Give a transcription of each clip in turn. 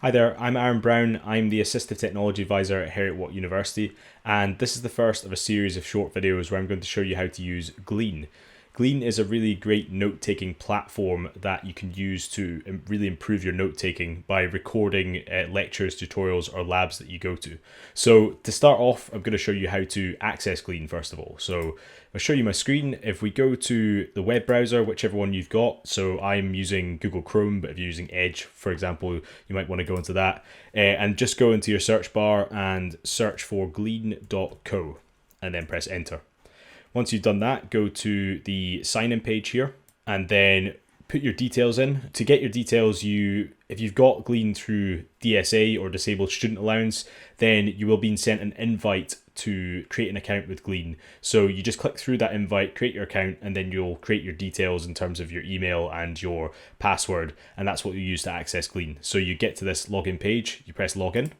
Hi there, I'm Aaron Brown. I'm the Assistive Technology Advisor at Heriot-Watt University, and this is the first of a series of short videos where I'm going to show you how to use Glean. Glean is a really great note-taking platform that you can use to really improve your note-taking by recording lectures, tutorials, or labs that you go to. So to start off, I'm going to show you how to access Glean first of all. So I'll show you my screen. If we go to the web browser, whichever one you've got, so I'm using Google Chrome, but if you're using Edge, for example, you might want to go into that, and just go into your search bar and search for glean.co and then press enter. Once you've done that, go to the sign-in page here and then put your details in. To get your details, if you've got Glean through DSA or Disabled Student Allowance, then you will be sent an invite to create an account with Glean. So you just click through that invite, create your account, and then you'll create your details in terms of your email and your password, and that's what you use to access Glean. So you get to this login page, you press login,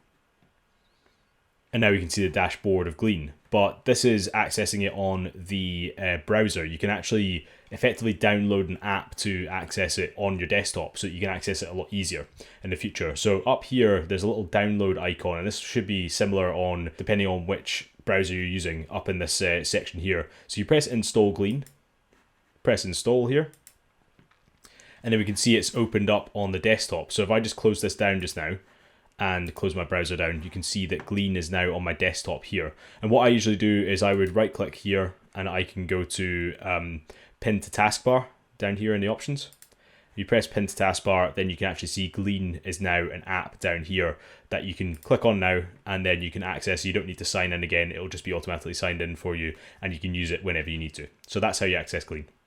and now we can see the dashboard of Glean. But this is accessing it on the browser. You can actually effectively download an app to access it on your desktop, so you can access it a lot easier in the future. So up here, there's a little download icon, and this should be similar on depending on which browser you're using up in this section here. So you press install Glean, press install here, and then we can see it's opened up on the desktop. So if I just close this down just now, and close my browser down, you can see that Glean is now on my desktop here. And what I usually do is I would right click here and I can go to pin to taskbar down here in the options. If you press pin to taskbar, then you can actually see Glean is now an app down here that you can click on now, and then you can access. You don't need to sign in again, it'll just be automatically signed in for you, and you can use it whenever you need to. So that's how you access Glean.